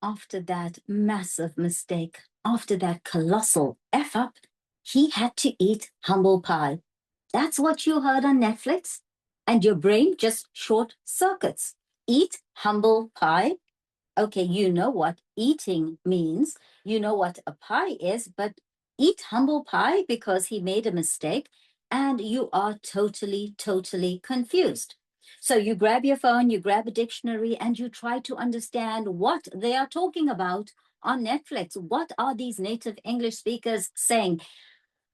after that massive mistake, after that colossal F up, he had to eat humble pie. That's what you heard on Netflix, and your brain just short circuits. Eat humble pie. Okay, you know what eating means, you know what a pie is, but eat humble pie because he made a mistake and you are totally, totally confused. So you grab your phone, you grab a dictionary, and you try to understand what they are talking about on Netflix. What are these native English speakers saying?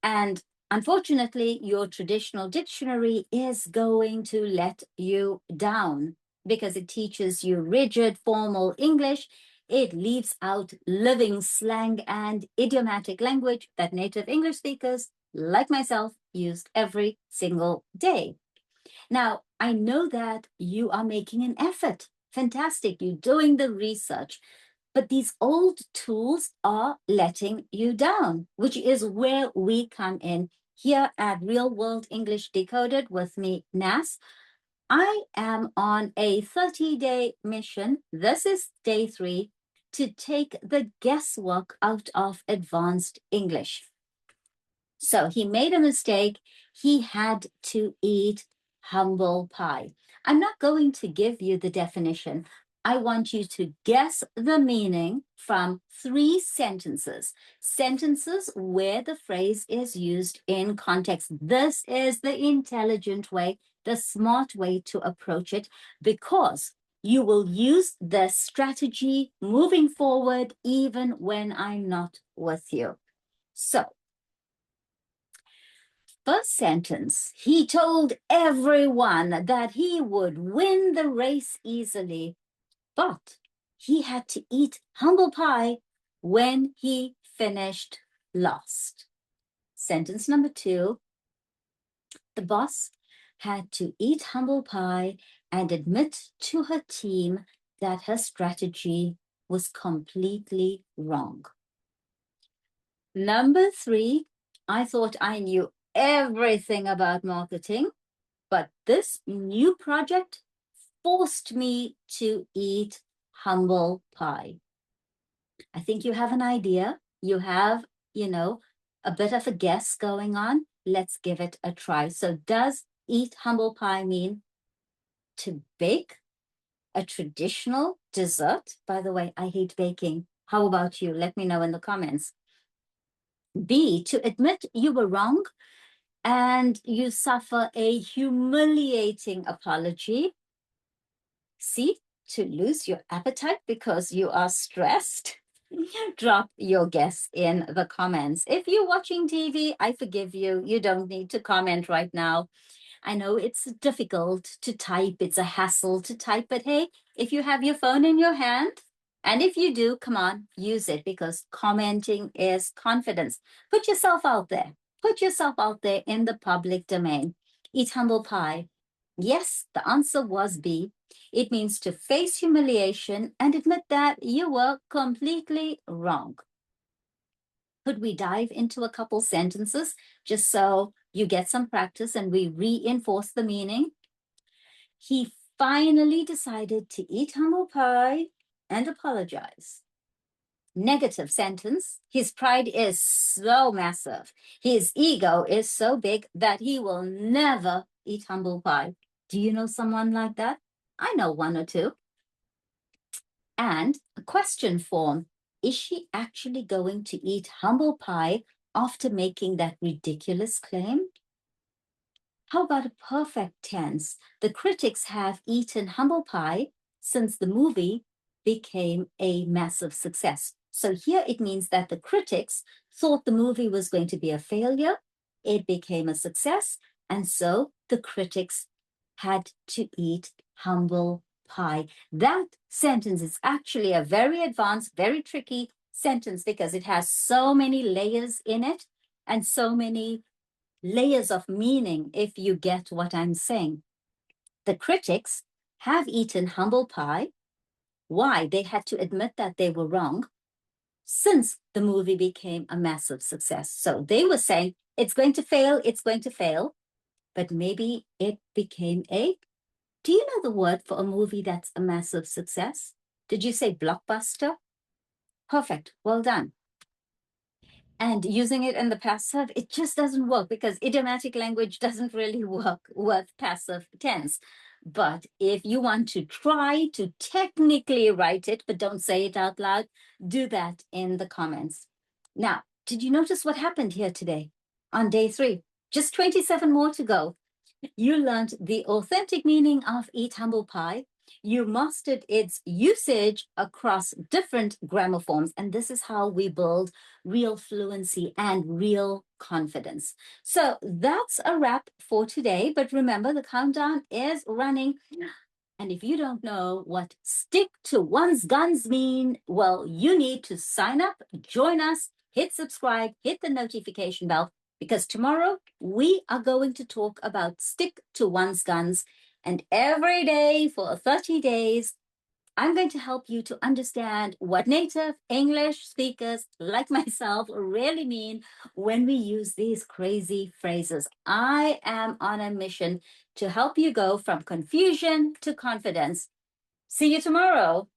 And unfortunately, your traditional dictionary is going to let you down because it teaches you rigid, formal English. It leaves out living slang and idiomatic language that native English speakers, like myself, use every single day. Now, I know that you are making an effort. Fantastic. You're doing the research. But these old tools are letting you down, which is where we come in here at Real World English Decoded with me, Nas. I am on a 30-day mission. This is day 3 to take the guesswork out of advanced English. So he made a mistake. He had to eat humble pie. I'm not going to give you the definition. I want you to guess the meaning from 3 sentences. Sentences where the phrase is used in context. This is the intelligent way, the smart way to approach it, because you will use the strategy moving forward even when I'm not with you. So, first sentence, he told everyone that he would win the race easily, but he had to eat humble pie when he finished last. Sentence number 2, the boss had to eat humble pie and admit to her team that her strategy was completely wrong. Number 3, I thought I knew everything about marketing, but this new project forced me to eat humble pie. I think you have an idea. You have, a bit of a guess going on. Let's give it a try. So does eat humble pie mean to bake a traditional dessert? By the way, I hate baking. How about you? Let me know in the comments. B, to admit you were wrong and you suffer a humiliating apology. C, to lose your appetite because you are stressed. Drop your guess in the comments. If you're watching TV, I forgive you. You don't need to comment right now. I know it's difficult to type. It's a hassle to type, but hey, if you have your phone in your hand, and if you do, come on, use it, because commenting is confidence. Put yourself out there. Put yourself out there in the public domain. Eat humble pie. Yes, the answer was B. It means to face humiliation and admit that you were completely wrong. Could we dive into a couple sentences just so you get some practice and we reinforce the meaning? He finally decided to eat humble pie and apologize. Negative sentence, his pride is so massive. His ego is so big that he will never eat humble pie. Do you know someone like that? I know 1 or 2. And a question form, is she actually going to eat humble pie after making that ridiculous claim? How about a perfect tense? The critics have eaten humble pie since the movie became a massive success. So here it means that the critics thought the movie was going to be a failure. It became a success. And so the critics had to eat humble pie. That sentence is actually a very advanced, very tricky sentence because it has so many layers in it and so many layers of meaning, if you get what I'm saying. The critics have eaten humble pie. Why? They had to admit that they were wrong since the movie became a massive success. So they were saying, it's going to fail, it's going to fail, but maybe it became a... Do you know the word for a movie that's a massive success? Did you say blockbuster? Perfect. Well done. And using it in the passive, it just doesn't work because idiomatic language doesn't really work with passive tense. But if you want to try to technically write it, but don't say it out loud, do that in the comments. Now, did you notice what happened here today on day 3? Just 27 more to go. You learned the authentic meaning of eat humble pie. You mastered its usage across different grammar forms. And this is how we build real fluency and real confidence. So that's a wrap for today. But remember, the countdown is running. And if you don't know what stick to one's guns mean, well, you need to sign up, join us, hit subscribe, hit the notification bell, because tomorrow we are going to talk about stick to one's guns. And every day for 30 days, I'm going to help you to understand what native English speakers like myself really mean when we use these crazy phrases. I am on a mission to help you go from confusion to confidence. See you tomorrow.